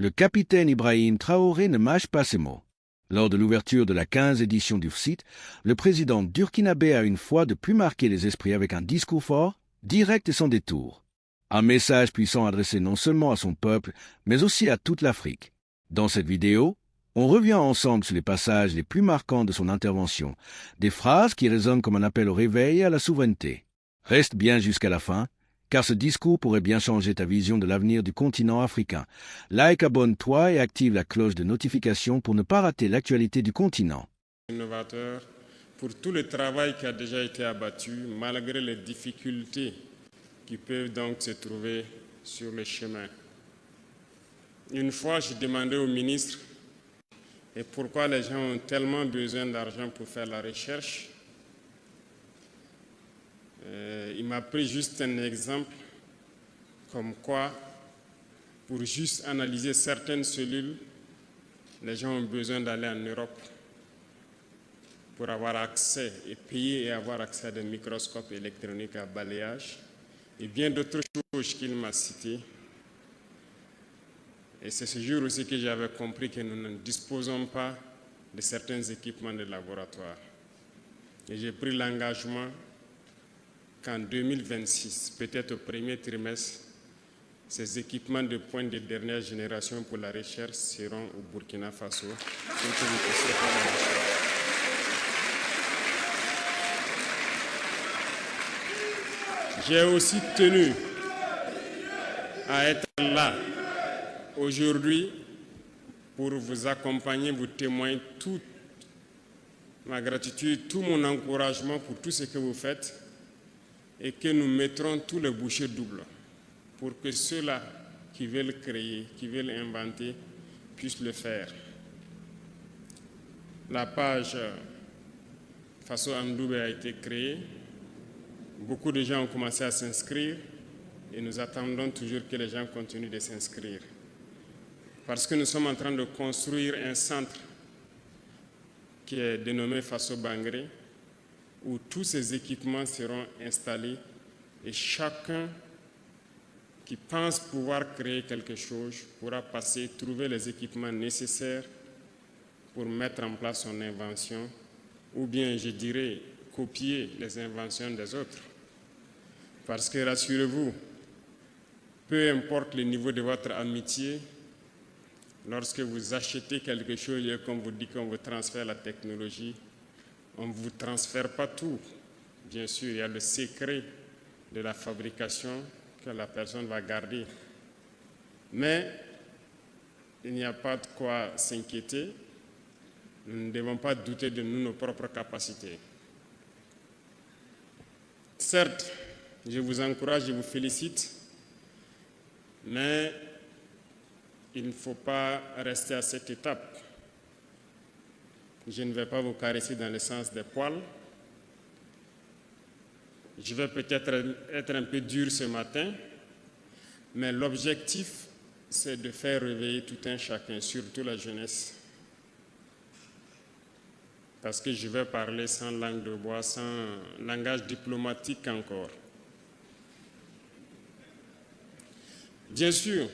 Le capitaine Ibrahim Traoré ne mâche pas ses mots. Lors de l'ouverture de la 15e édition du site, le président burkinabé a une fois de plus marqué les esprits avec un discours fort, direct et sans détour. Un message puissant adressé non seulement à son peuple, mais aussi à toute l'Afrique. Dans cette vidéo, on revient ensemble sur les passages les plus marquants de son intervention, des phrases qui résonnent comme un appel au réveil et à la souveraineté. Reste bien jusqu'à la fin, car ce discours pourrait bien changer ta vision de l'avenir du continent africain. Like, abonne-toi et active la cloche de notification pour ne pas rater l'actualité du continent. Innovateur, pour tout le travail qui a déjà été abattu, malgré les difficultés qui peuvent donc se trouver sur le chemin. Une fois, j'ai demandé au ministre et pourquoi les gens ont tellement besoin d'argent pour faire la recherche. Il m'a pris juste un exemple, comme quoi, pour juste analyser certaines cellules, les gens ont besoin d'aller en Europe pour avoir accès et payer et avoir accès à des microscopes électroniques à balayage et bien d'autres choses qu'il m'a citées. Et c'est ce jour aussi que j'avais compris que nous ne disposons pas de certains équipements de laboratoire. Et j'ai pris l'engagement qu'en 2026, peut-être au premier trimestre, ces équipements de pointe de dernière génération pour la recherche seront au Burkina Faso. J'ai aussi tenu à être là aujourd'hui pour vous accompagner, vous témoigner toute ma gratitude, tout mon encouragement pour tout ce que vous faites et que nous mettrons tous les bouchées doubles pour que ceux-là qui veulent créer, qui veulent inventer, puissent le faire. La page Faso Amdoubé a été créée. Beaucoup de gens ont commencé à s'inscrire et nous attendons toujours que les gens continuent de s'inscrire. Parce que nous sommes en train de construire un centre qui est dénommé Faso Bangré, où tous ces équipements seront installés et chacun qui pense pouvoir créer quelque chose pourra passer, trouver les équipements nécessaires pour mettre en place son invention, ou bien, je dirais, copier les inventions des autres. Parce que, rassurez-vous, peu importe le niveau de votre amitié, lorsque vous achetez quelque chose et qu'on vous dit qu'on vous transfère la technologie, on ne vous transfère pas tout. Bien sûr, il y a le secret de la fabrication que la personne va garder. Mais il n'y a pas de quoi s'inquiéter. Nous ne devons pas douter de nos propres capacités. Certes, je vous encourage, je vous félicite, mais il ne faut pas rester à cette étape. Je ne vais pas vous caresser dans le sens des poils. Je vais peut-être être un peu dur ce matin, mais l'objectif, c'est de faire réveiller tout un chacun, surtout la jeunesse. Parce que je vais parler sans langue de bois, sans langage diplomatique encore. Bien sûr,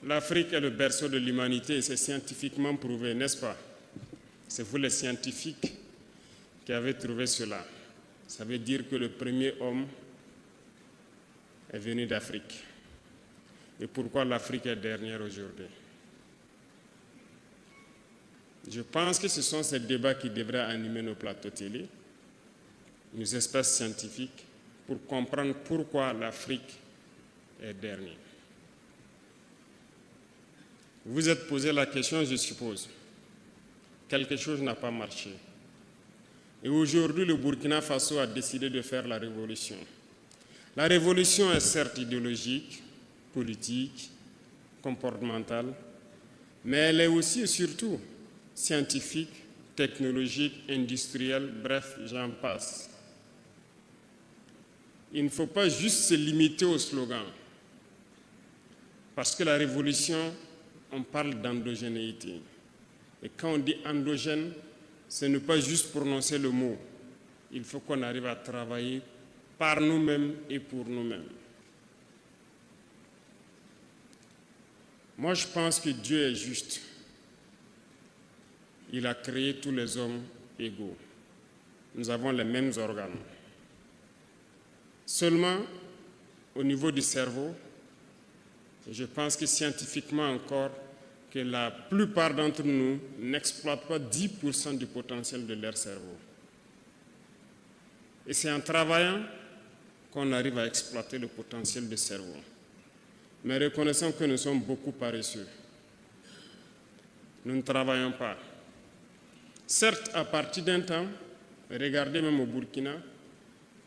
l'Afrique est le berceau de l'humanité et c'est scientifiquement prouvé, n'est-ce pas? C'est vous les scientifiques qui avez trouvé cela. Ça veut dire que le premier homme est venu d'Afrique. Et pourquoi l'Afrique est dernière aujourd'hui? Je pense que ce sont ces débats qui devraient animer nos plateaux télé, nos espaces scientifiques, pour comprendre pourquoi l'Afrique est dernière. Vous vous êtes posé la question, je suppose. Quelque chose n'a pas marché. Et aujourd'hui, le Burkina Faso a décidé de faire la révolution. La révolution est certes idéologique, politique, comportementale, mais elle est aussi et surtout scientifique, technologique, industrielle, bref, j'en passe. Il ne faut pas juste se limiter au slogan, parce que la révolution, on parle d'endogénéité. Et quand on dit endogène, ce n'est pas juste prononcer le mot. Il faut qu'on arrive à travailler par nous-mêmes et pour nous-mêmes. Moi, je pense que Dieu est juste. Il a créé tous les hommes égaux. Nous avons les mêmes organes. Seulement, au niveau du cerveau, je pense que scientifiquement encore, que la plupart d'entre nous n'exploitent pas 10% du potentiel de leur cerveau. Et c'est en travaillant qu'on arrive à exploiter le potentiel du cerveau. Mais reconnaissons que nous sommes beaucoup paresseux. Nous ne travaillons pas. Certes, à partir d'un temps, regardez même au Burkina,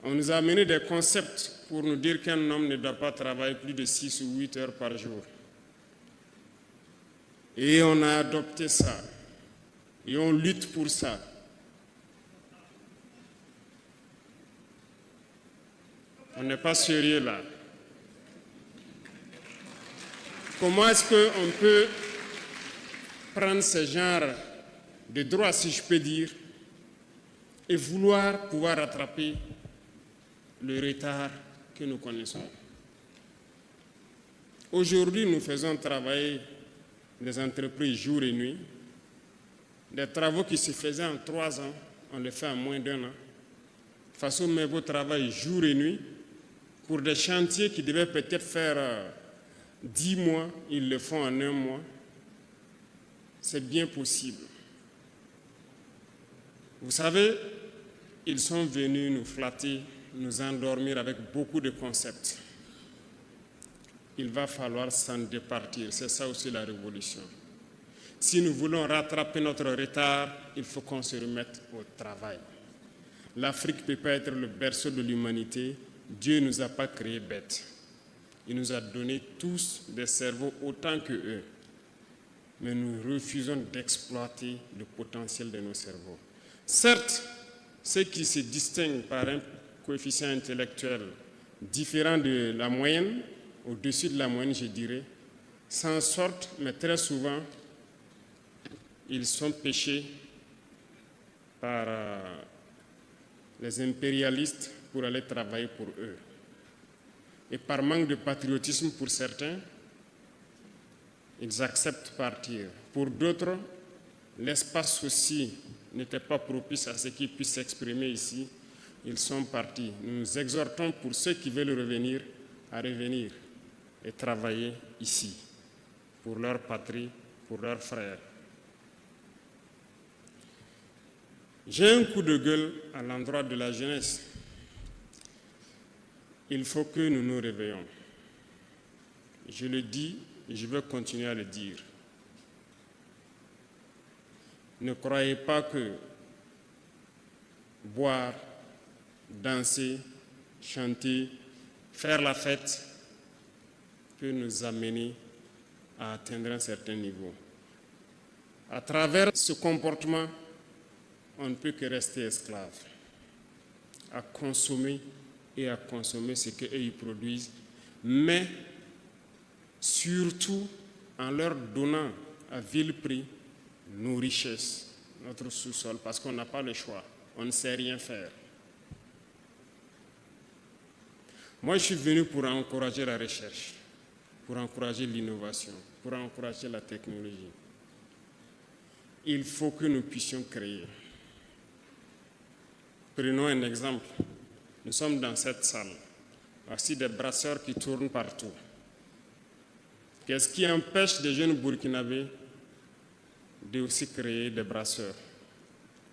on nous a amené des concepts pour nous dire qu'un homme ne doit pas travailler plus de 6 ou 8 heures par jour. Et on a adopté ça. Et on lutte pour ça. On n'est pas sérieux là. Comment est-ce qu'on peut prendre ce genre de droits, si je peux dire, et vouloir pouvoir rattraper le retard que nous connaissons? Aujourd'hui, nous faisons travailler des entreprises jour et nuit. Des travaux qui se faisaient en 3 ans, on les fait en moins d'1 an. Façon Mebo travaille jour et nuit pour des chantiers qui devaient peut-être faire 10 mois, ils le font en 1 mois. C'est bien possible. Vous savez, ils sont venus nous flatter, nous endormir avec beaucoup de concepts. Il va falloir s'en départir. C'est ça aussi la révolution. Si nous voulons rattraper notre retard, il faut qu'on se remette au travail. L'Afrique ne peut pas être le berceau de l'humanité. Dieu ne nous a pas créés bêtes. Il nous a donné tous des cerveaux autant que eux. Mais nous refusons d'exploiter le potentiel de nos cerveaux. Certes, ceux qui se distinguent par un coefficient intellectuel différent de la moyenne, au-dessus de la moyenne, je dirais, s'en sortent, mais très souvent, ils sont pêchés par les impérialistes pour aller travailler pour eux. Et par manque de patriotisme pour certains, ils acceptent partir. Pour d'autres, l'espace aussi n'était pas propice à ce qu'ils puissent s'exprimer ici. Ils sont partis. Nous nous exhortons pour ceux qui veulent revenir à revenir et travailler ici, pour leur patrie, pour leurs frères. J'ai un coup de gueule à l'endroit de la jeunesse. Il faut que nous nous réveillons. Je le dis et je veux continuer à le dire. Ne croyez pas que boire, danser, chanter, faire la fête peut nous amener à atteindre un certain niveau. À travers ce comportement, on ne peut que rester esclave, à consommer ce qu'eux produisent, mais surtout en leur donnant à vil prix nos richesses, notre sous-sol, parce qu'on n'a pas le choix, on ne sait rien faire. Moi, je suis venu pour encourager la recherche, pour encourager l'innovation, pour encourager la technologie. Il faut que nous puissions créer. Prenons un exemple. Nous sommes dans cette salle. Voici des brasseurs qui tournent partout. Qu'est-ce qui empêche des jeunes Burkinabés de aussi créer des brasseurs,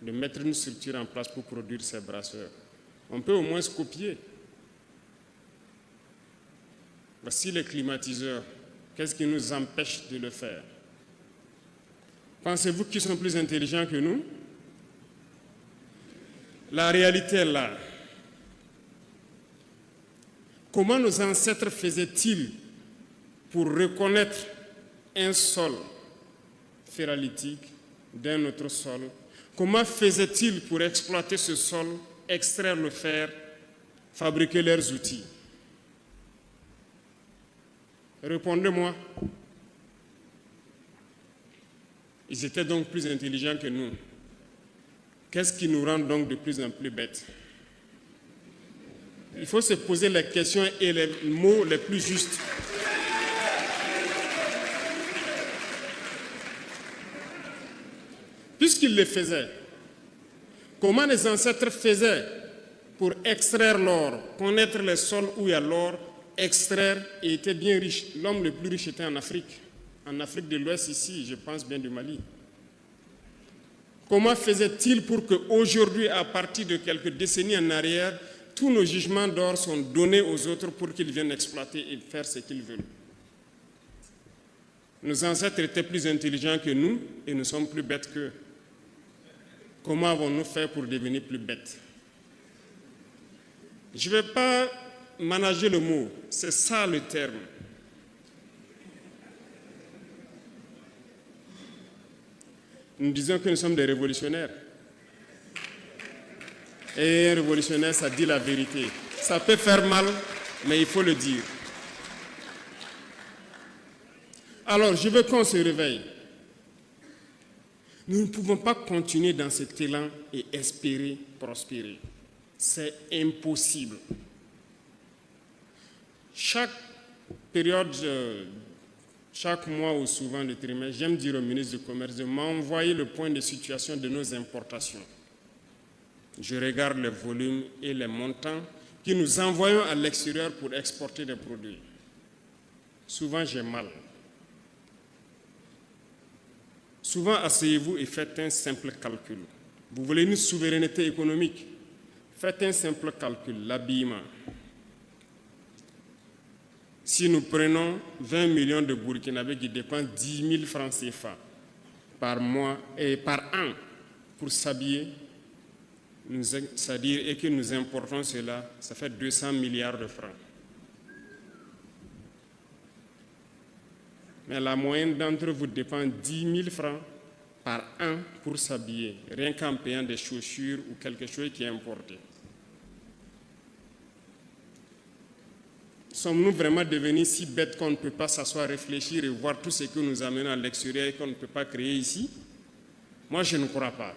de mettre une structure en place pour produire ces brasseurs? On peut au moins se copier. Voici les climatiseurs. Qu'est-ce qui nous empêche de le faire? Pensez-vous qu'ils sont plus intelligents que nous? La réalité est là. Comment nos ancêtres faisaient-ils pour reconnaître un sol ferralitique d'un autre sol? Comment faisaient-ils pour exploiter ce sol, extraire le fer, fabriquer leurs outils? Répondez-moi. Ils étaient donc plus intelligents que nous. Qu'est-ce qui nous rend donc de plus en plus bêtes? Il faut se poser les questions et les mots les plus justes. puisqu'ils le faisaient, comment les ancêtres faisaient pour extraire l'or, connaître les sols où il y a l'or, extraire et étaient bien riches. L'homme le plus riche était en Afrique de l'Ouest ici, je pense bien du Mali. Comment faisait-il pour qu'aujourd'hui, à partir de quelques décennies en arrière, tous nos gisements d'or sont donnés aux autres pour qu'ils viennent exploiter et faire ce qu'ils veulent? Nos ancêtres étaient plus intelligents que nous et nous sommes plus bêtes qu'eux. Comment avons-nous fait pour devenir plus bêtes? Je ne vais pas manager le mot, c'est ça le terme. Nous disons que nous sommes des révolutionnaires. Et un révolutionnaire, ça dit la vérité. Ça peut faire mal, mais il faut le dire. Alors, je veux qu'on se réveille. Nous ne pouvons pas continuer dans cet élan et espérer prospérer. C'est impossible. Chaque période, chaque mois ou souvent de trimestre, j'aime dire au ministre du Commerce de m'envoyer le point de situation de nos importations. Je regarde les volumes et les montants que nous envoyons à l'extérieur pour exporter des produits. Souvent, j'ai mal. Souvent, asseyez-vous et faites un simple calcul. Vous voulez une souveraineté économique? Faites un simple calcul, l'habillement. Si nous prenons 20 millions de Burkinabés qui dépensent 10 000 francs CFA par mois et par an pour s'habiller, c'est-à-dire et que nous importons cela, ça fait 200 milliards de francs. Mais la moyenne d'entre vous dépense 10 000 francs par an pour s'habiller, rien qu'en payant des chaussures ou quelque chose qui est importé. Sommes-nous vraiment devenus si bêtes qu'on ne peut pas s'asseoir, réfléchir et voir tout ce que nous amenons à l'extérieur et qu'on ne peut pas créer ici? Moi, je ne crois pas.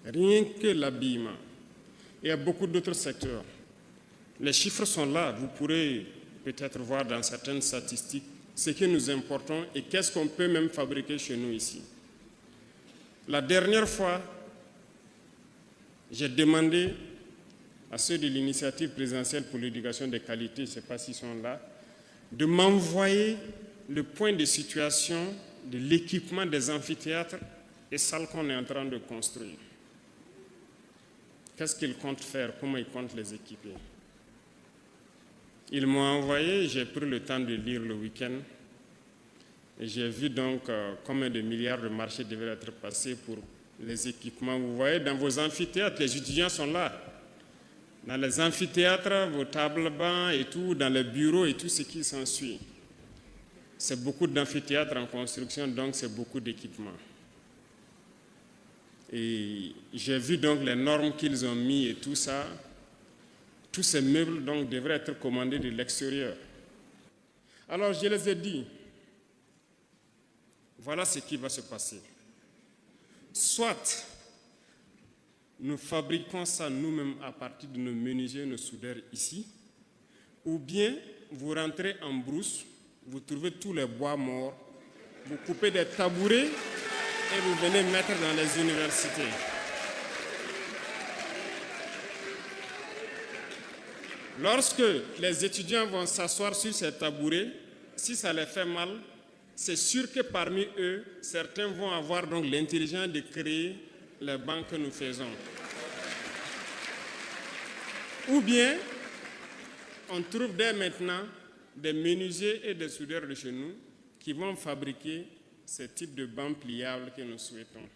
Rien que l'habillement. Il y a beaucoup d'autres secteurs. Les chiffres sont là. Vous pourrez peut-être voir dans certaines statistiques ce que nous importons et qu'est-ce qu'on peut même fabriquer chez nous ici. La dernière fois, j'ai demandé à ceux de l'initiative présidentielle pour l'éducation de qualité, je ne sais pas s'ils sont là, de m'envoyer le point de situation de l'équipement des amphithéâtres et salles qu'on est en train de construire. Qu'est-ce qu'ils comptent faire? Comment ils comptent les équiper? Ils m'ont envoyé, j'ai pris le temps de lire le week-end et j'ai vu donc combien de milliards de marchés devraient être passés pour les équipements. Vous voyez, dans vos amphithéâtres, les étudiants sont là. Dans les amphithéâtres, vos tables bancs et tout, dans les bureaux et tout ce qui s'ensuit. C'est beaucoup d'amphithéâtres en construction, donc c'est beaucoup d'équipements. Et j'ai vu donc les normes qu'ils ont mis et tout ça. Tous ces meubles donc devraient être commandés de l'extérieur. Alors je les ai dit, voilà ce qui va se passer. Soit nous fabriquons ça nous-mêmes à partir de nos menuisiers, nos soudeurs ici, ou bien vous rentrez en brousse, vous trouvez tous les bois morts, vous coupez des tabourets et vous venez mettre dans les universités. Lorsque les étudiants vont s'asseoir sur ces tabourets, si ça les fait mal, c'est sûr que parmi eux, certains vont avoir donc l'intelligence de créer les bancs que nous faisons. Ou bien, on trouve dès maintenant des menuisiers et des soudeurs de chez nous qui vont fabriquer ce type de bancs pliables que nous souhaitons.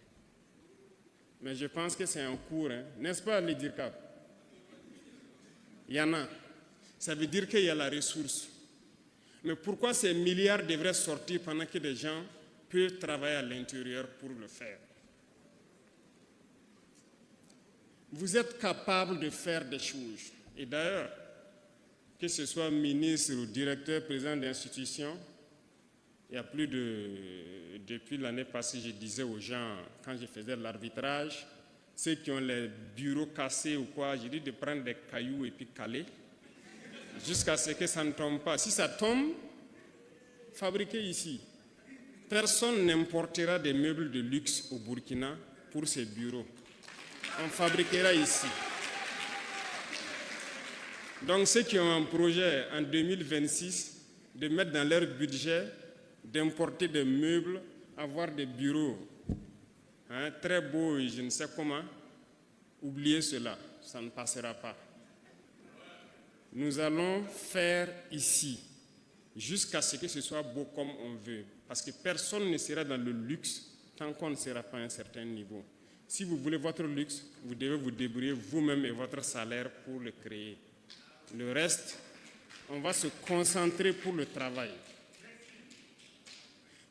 Mais je pense que c'est en cours, hein? N'est-ce pas, les DIRCAP? Il y en a. Ça veut dire qu'il y a la ressource. Mais pourquoi ces milliards devraient sortir pendant que des gens peuvent travailler à l'intérieur pour le faire? Vous êtes capable de faire des choses. Et d'ailleurs, que ce soit ministre ou directeur, président d'institution, il y a plus de... Depuis l'année passée, je disais aux gens, quand je faisais de l'arbitrage, ceux qui ont les bureaux cassés ou quoi, j'ai dit de prendre des cailloux et puis caler, jusqu'à ce que ça ne tombe pas. Si ça tombe, fabriquez ici. Personne n'importera des meubles de luxe au Burkina pour ses bureaux. On fabriquera ici. Donc ceux qui ont un projet en 2026 de mettre dans leur budget d'importer des meubles, avoir des bureaux très beaux et je ne sais comment, oubliez cela, ça ne passera pas. Nous allons faire ici, jusqu'à ce que ce soit beau comme on veut, parce que personne ne sera dans le luxe tant qu'on ne sera pas à un certain niveau. Si vous voulez votre luxe, vous devez vous débrouiller vous-même et votre salaire pour le créer. Le reste, on va se concentrer pour le travail.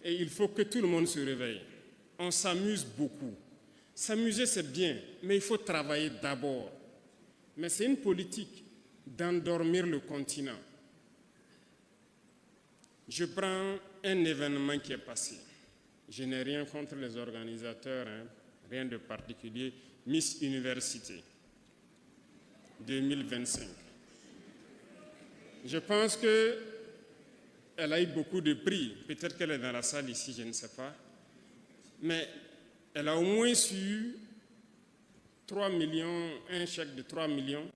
Et il faut que tout le monde se réveille. On s'amuse beaucoup. S'amuser, c'est bien, mais il faut travailler d'abord. Mais c'est une politique d'endormir le continent. Je prends un événement qui est passé. Je n'ai rien contre les organisateurs, rien de particulier. Miss Université 2025. Je pense qu'elle a eu beaucoup de prix. Peut-être qu'elle est dans la salle ici, je ne sais pas. Mais elle a au moins eu 3 millions, un chèque de 3 millions,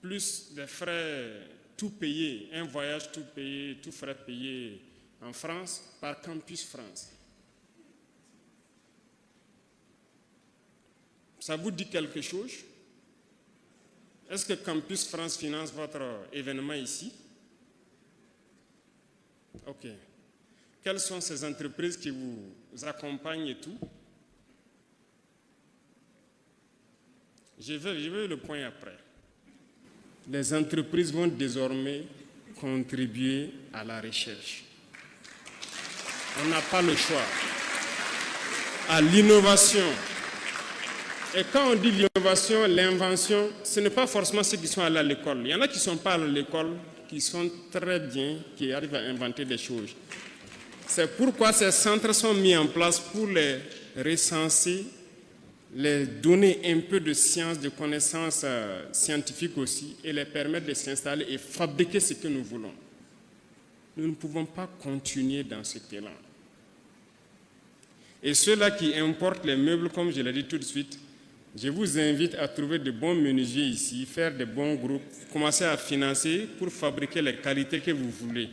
plus des frais tout payés, un voyage tout payé, tout frais payé en France par Campus France. Ça vous dit quelque chose? Est-ce que Campus France finance votre événement ici? Ok. Quelles sont ces entreprises qui vous accompagnent et tout? Je vais le point après. Les entreprises vont désormais contribuer à la recherche. On n'a pas le choix. À l'innovation. Et quand on dit l'innovation, l'invention, ce n'est pas forcément ceux qui sont allés à l'école. Il y en a qui ne sont pas allés à l'école, qui sont très bien, qui arrivent à inventer des choses. C'est pourquoi ces centres sont mis en place pour les recenser, les donner un peu de science, de connaissances scientifiques aussi, et les permettre de s'installer et fabriquer ce que nous voulons. Nous ne pouvons pas continuer dans ce élan. Et ceux-là qui importent les meubles, comme je l'ai dit tout de suite, je vous invite à trouver de bons menuisiers ici, faire de bons groupes, commencer à financer pour fabriquer les qualités que vous voulez.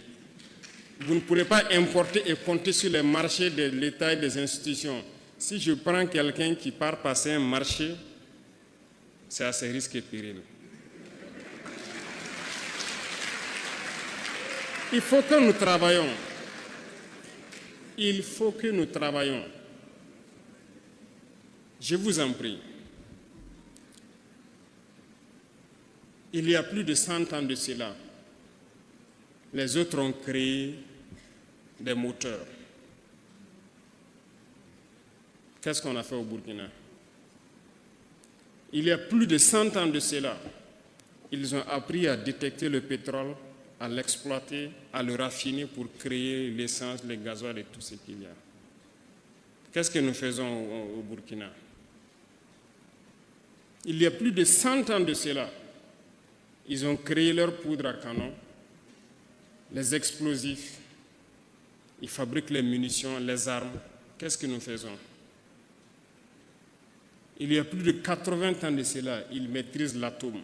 Vous ne pourrez pas importer et compter sur les marchés de l'État et des institutions. Si je prends quelqu'un qui part passer un marché, c'est à ses risques et périls. Il faut que nous travaillions. Il faut que nous travaillions. Je vous en prie. Il y a plus de 100 ans de cela, les autres ont créé des moteurs. Qu'est-ce qu'on a fait au Burkina? Il y a plus de 100 ans de cela, ils ont appris à détecter le pétrole, à l'exploiter, à le raffiner pour créer l'essence, le gasoil et tout ce qu'il y a. Qu'est-ce que nous faisons au Burkina? Il y a plus de 100 ans de cela, ils ont créé leur poudre à canon, les explosifs, ils fabriquent les munitions, les armes. Qu'est-ce que nous faisons? Il y a plus de 80 ans de cela, ils maîtrisent l'atome.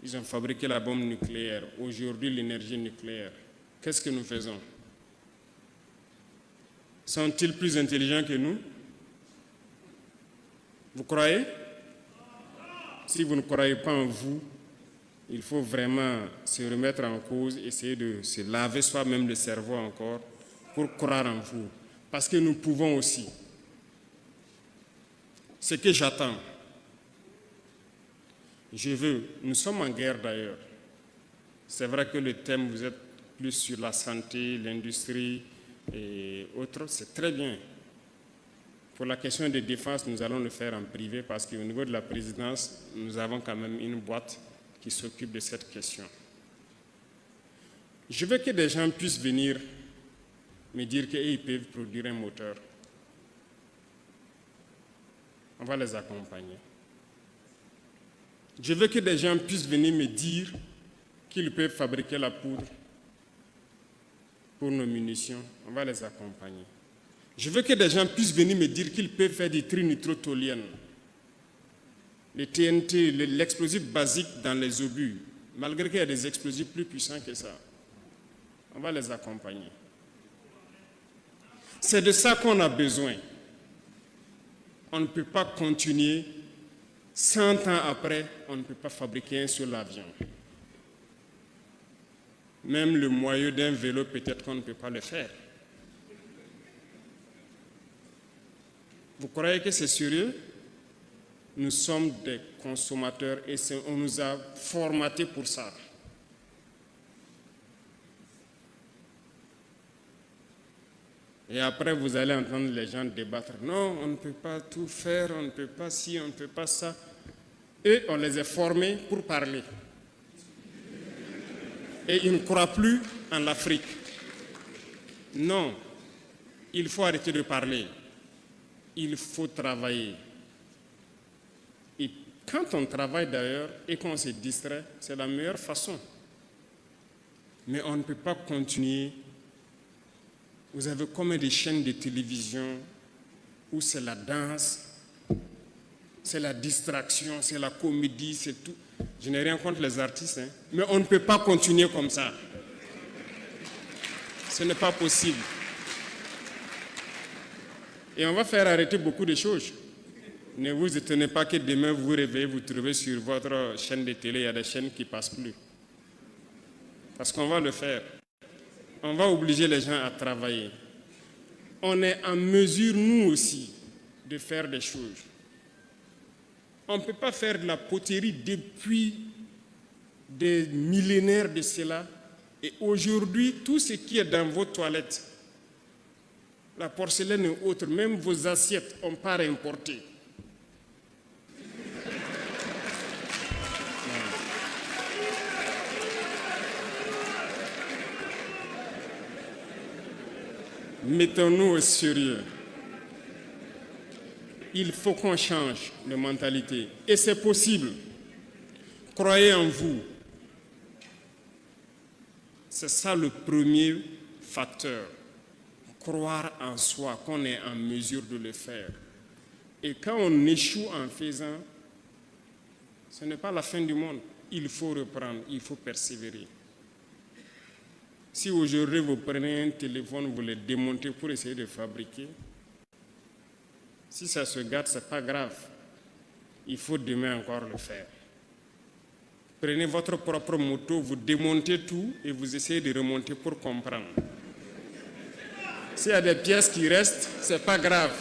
Ils ont fabriqué la bombe nucléaire. Aujourd'hui, l'énergie nucléaire. Qu'est-ce que nous faisons? Sont-ils plus intelligents que nous? Vous croyez? Si vous ne croyez pas en vous, il faut vraiment se remettre en cause, essayer de se laver soi-même le cerveau encore pour croire en vous. Parce que nous pouvons aussi. Ce que j'attends, nous sommes en guerre d'ailleurs. C'est vrai que le thème, vous êtes plus sur la santé, l'industrie et autres, c'est très bien. Pour la question de défense, nous allons le faire en privé parce qu'au niveau de la présidence, nous avons quand même une boîte qui s'occupe de cette question. Je veux que des gens puissent venir me dire qu'ils peuvent produire un moteur. On va les accompagner. Je veux que des gens puissent venir me dire qu'ils peuvent fabriquer la poudre pour nos munitions, on va les accompagner. Je veux que des gens puissent venir me dire qu'ils peuvent faire du trinitrotoluène, le TNT, l'explosif basique dans les obus, malgré qu'il y a des explosifs plus puissants que ça. On va les accompagner. C'est de ça qu'on a besoin. On ne peut pas continuer, 100 ans après, on ne peut pas fabriquer un seul avion. Même le moyeu d'un vélo, peut-être qu'on ne peut pas le faire. Vous croyez que c'est sérieux? Nous sommes des consommateurs et on nous a formatés pour ça. Et après, vous allez entendre les gens débattre. Non, on ne peut pas tout faire, on ne peut pas ci, on ne peut pas ça. Et on les a formés pour parler. Et ils ne croient plus en l'Afrique. Non, il faut arrêter de parler. Il faut travailler. Et quand on travaille d'ailleurs et qu'on se distrait, c'est la meilleure façon. Mais on ne peut pas continuer. Vous avez combien de chaînes de télévision où c'est la danse, c'est la distraction, c'est la comédie, c'est tout. Je n'ai rien contre les artistes, hein, mais on ne peut pas continuer comme ça. Ce n'est pas possible. Et on va faire arrêter beaucoup de choses. Ne vous étonnez pas que demain vous vous réveillez, vous trouvez sur votre chaîne de télé, il y a des chaînes qui ne passent plus. Parce qu'on va le faire. On va obliger les gens à travailler. On est en mesure, nous aussi, de faire des choses. On ne peut pas faire de la poterie depuis des millénaires de cela. Et aujourd'hui, tout ce qui est dans vos toilettes, la porcelaine et autres, même vos assiettes, on part importer. Mettons-nous au sérieux. Il faut qu'on change de mentalité. Et c'est possible. Croyez en vous. C'est ça le premier facteur. Croire en soi, qu'on est en mesure de le faire. Et quand on échoue en faisant, ce n'est pas la fin du monde. Il faut reprendre, il faut persévérer. Si aujourd'hui vous prenez un téléphone, vous le démontez pour essayer de fabriquer, si ça se gâte, ce n'est pas grave. Il faut demain encore le faire. Prenez votre propre moto, vous démontez tout et vous essayez de remonter pour comprendre. S'il y a des pièces qui restent, ce n'est pas grave.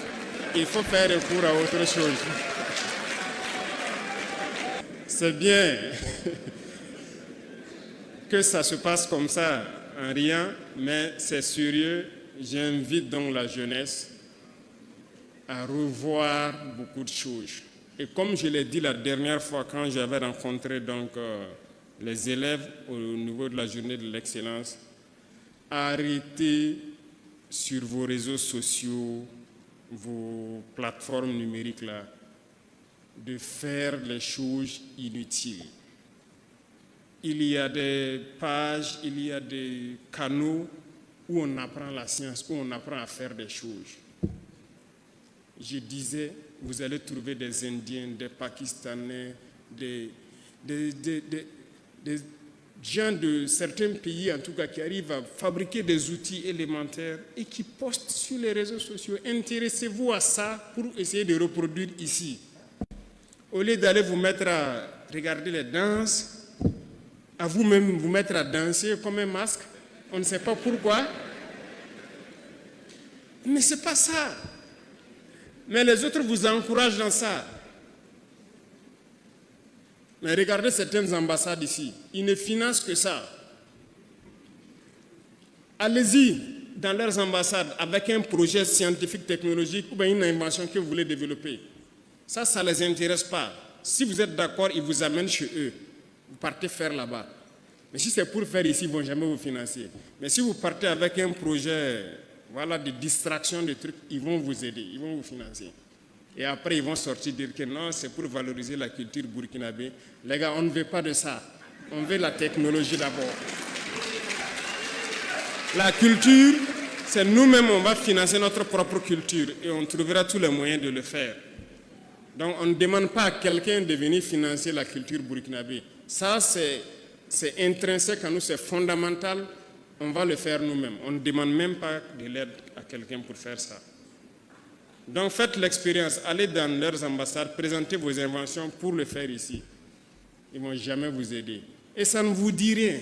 Il faut faire recours à autre chose. C'est bien que ça se passe comme ça, en rien, mais c'est sérieux. J'invite donc la jeunesse à revoir beaucoup de choses. Et comme je l'ai dit la dernière fois quand j'avais rencontré donc, les élèves au niveau de la journée de l'excellence, arrêtez sur vos réseaux sociaux, vos plateformes numériques là, de faire les choses inutiles. Il y a des pages, il y a des canaux où on apprend la science, où on apprend à faire des choses. Je disais, vous allez trouver des Indiens, des Pakistanais, des gens de certains pays, en tout cas, qui arrivent à fabriquer des outils élémentaires et qui postent sur les réseaux sociaux. Intéressez-vous à ça pour essayer de reproduire ici. Au lieu d'aller vous mettre à regarder les danses, à vous-même vous mettre à danser comme un masque, on ne sait pas pourquoi. Mais ce n'est pas ça. Mais les autres vous encouragent dans ça. Mais regardez certaines ambassades ici, ils ne financent que ça. Allez-y dans leurs ambassades avec un projet scientifique, technologique ou bien une invention que vous voulez développer. Ça ne les intéresse pas. Si vous êtes d'accord, ils vous amènent chez eux. Vous partez faire là-bas. Mais si c'est pour faire ici, ils ne vont jamais vous financer. Mais si vous partez avec un projet, voilà, de distraction, de trucs, ils vont vous aider, ils vont vous financer. Et après, ils vont sortir dire que non, c'est pour valoriser la culture burkinabé. Les gars, on ne veut pas de ça. On veut la technologie d'abord. La culture, c'est nous-mêmes, on va financer notre propre culture et on trouvera tous les moyens de le faire. Donc on ne demande pas à quelqu'un de venir financer la culture burkinabé. Ça, c'est intrinsèque à nous, c'est fondamental. On va le faire nous-mêmes. On ne demande même pas de l'aide à quelqu'un pour faire ça. Donc faites l'expérience, allez dans leurs ambassades, présentez vos inventions pour le faire ici. Ils ne vont jamais vous aider. Et ça ne vous dit rien.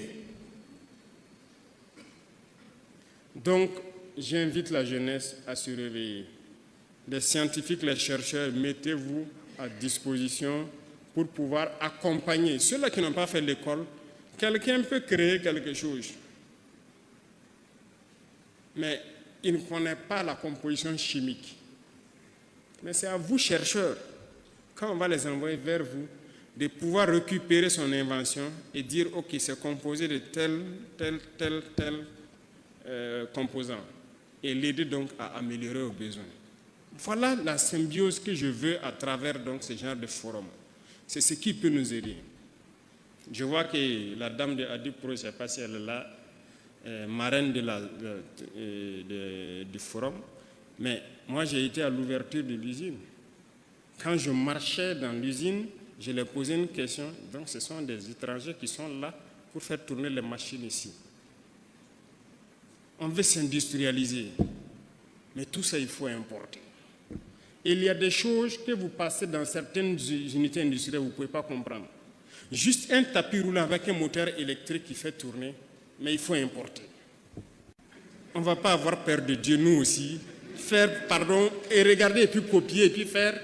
Donc, j'invite la jeunesse à se réveiller. Les scientifiques, les chercheurs, mettez-vous à disposition pour pouvoir accompagner ceux-là qui n'ont pas fait l'école. Quelqu'un peut créer quelque chose, mais il ne connaît pas la composition chimique. Mais c'est à vous, chercheurs, quand on va les envoyer vers vous, de pouvoir récupérer son invention et dire, OK, c'est composé de tel composant, et l'aider donc à améliorer aux besoins. Voilà la symbiose que je veux à travers donc ce genre de forum. C'est ce qui peut nous aider. Je vois que la dame de Adipro, je ne sais pas si elle est là, marraine du forum, mais moi j'ai été à l'ouverture de l'usine. Quand je marchais dans l'usine, je leur posais une question. Donc ce sont des étrangers qui sont là pour faire tourner les machines ici. On veut s'industrialiser, mais tout ça il faut importer. Il y a des choses que vous passez dans certaines unités industrielles, vous ne pouvez pas comprendre. Juste un tapis roulant avec un moteur électrique qui fait tourner, mais il faut importer. On ne va pas avoir peur de Dieu, nous aussi, faire, pardon, et regarder, et puis copier, et puis faire.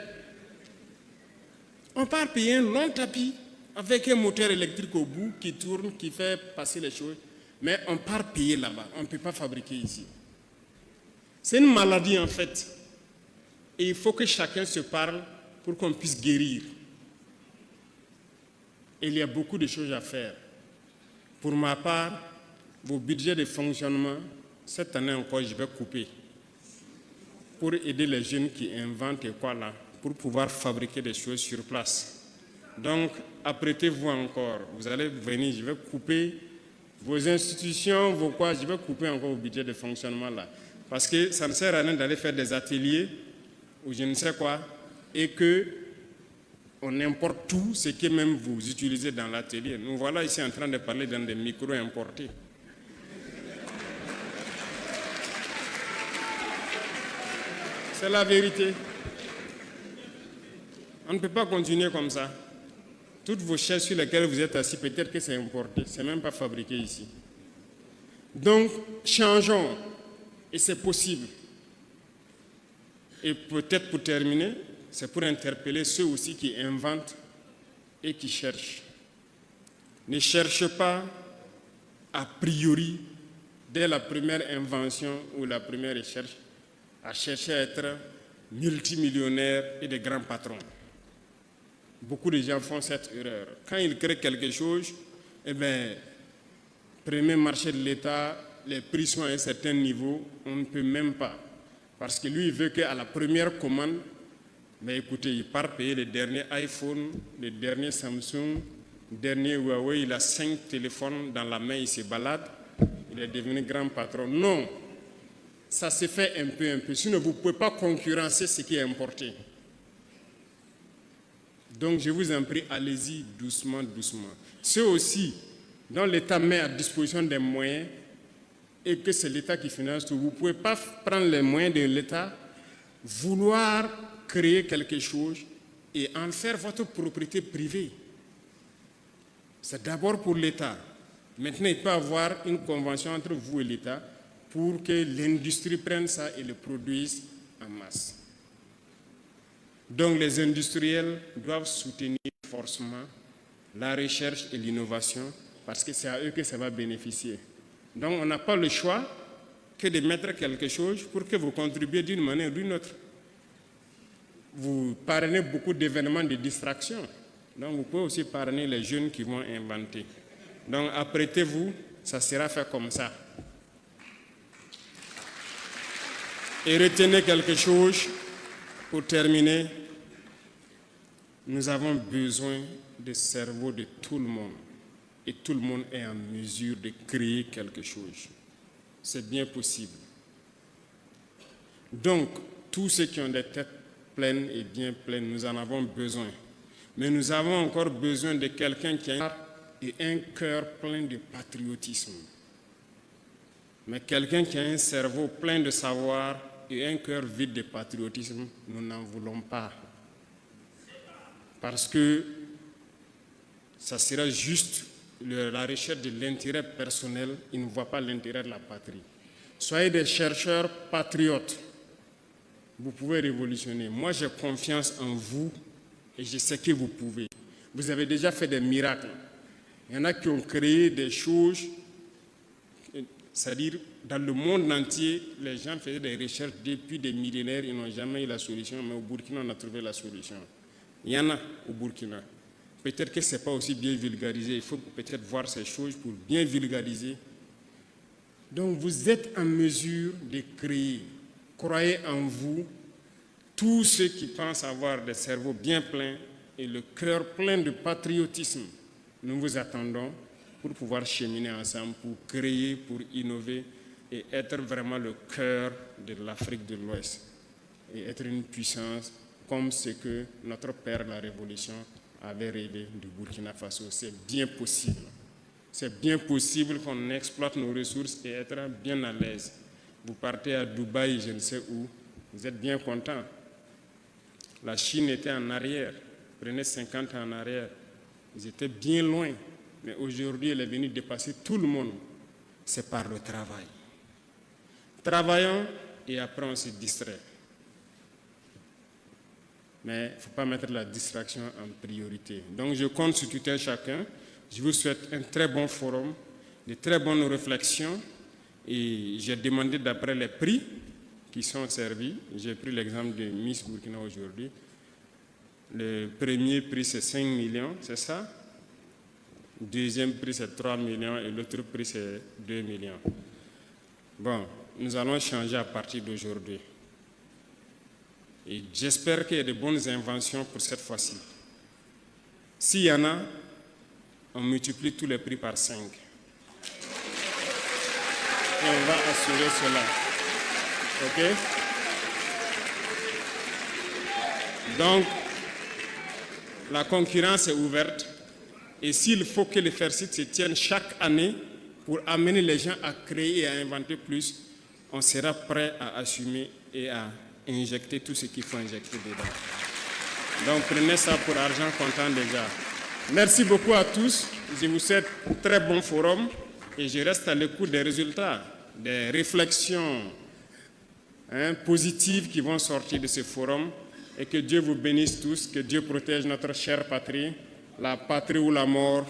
On part payer un long tapis avec un moteur électrique au bout qui tourne, qui fait passer les choses, mais on part payer là-bas, on ne peut pas fabriquer ici. C'est une maladie en fait. Et il faut que chacun se parle pour qu'on puisse guérir. Il y a beaucoup de choses à faire. Pour ma part, vos budgets de fonctionnement, cette année encore, je vais couper pour aider les jeunes qui inventent et quoi là, pour pouvoir fabriquer des choses sur place. Donc, apprêtez-vous encore. Vous allez venir, je vais couper vos institutions, vos quoi, je vais couper encore vos budgets de fonctionnement là. Parce que ça ne sert à rien d'aller faire des ateliers ou je ne sais quoi, et qu'on importe tout ce que même vous utilisez dans l'atelier. Nous voilà ici en train de parler dans des micros importés. C'est la vérité. On ne peut pas continuer comme ça. Toutes vos chaises sur lesquelles vous êtes assis, peut-être que c'est importé, c'est même pas fabriqué ici. Donc, changeons, et c'est possible. Et peut-être pour terminer, c'est pour interpeller ceux aussi qui inventent et qui cherchent. Ne cherchez pas a priori, dès la première invention ou la première recherche, à chercher à être multimillionnaires et de grands patrons. Beaucoup de gens font cette erreur. Quand ils créent quelque chose, eh bien, premier marché de l'État, les prix sont à un certain niveau, on ne peut même pas. Parce que lui, il veut qu'à la première commande, mais écoutez, il part payer les derniers iPhone, les derniers Samsung, les derniers Huawei, il a 5 téléphones dans la main, il se balade, il est devenu grand patron. Non, ça se fait un peu. Sinon, vous ne pouvez pas concurrencer ce qui est importé. Donc, je vous en prie, allez-y doucement. Ceux aussi dont l'État met à disposition des moyens et que c'est l'État qui finance tout, vous ne pouvez pas prendre les moyens de l'État, vouloir créer quelque chose et en faire votre propriété privée. C'est d'abord pour l'État. Maintenant, il peut y avoir une convention entre vous et l'État pour que l'industrie prenne ça et le produise en masse. Donc les industriels doivent soutenir forcément la recherche et l'innovation parce que c'est à eux que ça va bénéficier. Donc on n'a pas le choix que de mettre quelque chose pour que vous contribuiez d'une manière ou d'une autre. Vous parrainez beaucoup d'événements de distraction. Donc vous pouvez aussi parrainer les jeunes qui vont inventer. Donc apprêtez-vous, ça sera fait comme ça. Et retenez quelque chose pour terminer. Nous avons besoin du cerveau de tout le monde. Et tout le monde est en mesure de créer quelque chose. c'est bien possible. Donc, tous ceux qui ont des têtes pleines et bien pleines, nous en avons besoin. Mais nous avons encore besoin de quelqu'un qui a un cœur plein de patriotisme. Mais quelqu'un qui a un cerveau plein de savoir et un cœur vide de patriotisme, nous n'en voulons pas. Parce que ça sera juste la recherche de l'intérêt personnel, ils ne voient pas l'intérêt de la patrie. Soyez des chercheurs patriotes. Vous pouvez révolutionner. Moi, j'ai confiance en vous et je sais que vous pouvez. Vous avez déjà fait des miracles. Il y en a qui ont créé des choses, c'est-à-dire dans le monde entier, les gens faisaient des recherches depuis des millénaires, ils n'ont jamais eu la solution, mais au Burkina, on a trouvé la solution. Il y en a au Burkina. Peut-être que ce n'est pas aussi bien vulgarisé, il faut peut-être voir ces choses pour bien vulgariser. Donc vous êtes en mesure de créer. Croyez en vous, tous ceux qui pensent avoir des cerveaux bien pleins et le cœur plein de patriotisme. Nous vous attendons pour pouvoir cheminer ensemble, pour créer, pour innover et être vraiment le cœur de l'Afrique de l'Ouest et être une puissance comme ce que notre père, la Révolution, avait rêvé du Burkina Faso. C'est bien possible. C'est bien possible qu'on exploite nos ressources et être bien à l'aise. Vous partez à Dubaï, je ne sais où, vous êtes bien content. La Chine était en arrière, prenez 50 ans en arrière. Ils étaient bien loin, mais aujourd'hui, elle est venue dépasser tout le monde. C'est par le travail. Travaillons et après on se distrait. Mais il ne faut pas mettre la distraction en priorité. Donc je compte sur tout un chacun. Je vous souhaite un très bon forum, de très bonnes réflexions. Et j'ai demandé d'après les prix qui sont servis. J'ai pris l'exemple de Miss Burkina aujourd'hui. Le premier prix, c'est 5 millions, c'est ça? Le deuxième prix, c'est 3 millions et l'autre prix, c'est 2 millions. Bon, nous allons changer à partir d'aujourd'hui. Et j'espère qu'il y a de bonnes inventions pour cette fois-ci. S'il y en a, on multiplie tous les prix par 5. Et on va assurer cela. OK? Donc, la concurrence est ouverte. Et s'il faut que les FAIRCIT se tiennent chaque année pour amener les gens à créer et à inventer plus, on sera prêt à assumer et à injecter tout ce qu'il faut injecter dedans. Donc prenez ça pour argent comptant déjà. Merci beaucoup à tous. Je vous souhaite un très bon forum et je reste à l'écoute des résultats, des réflexions positives qui vont sortir de ce forum et que Dieu vous bénisse tous, que Dieu protège notre chère patrie, la patrie ou la mort.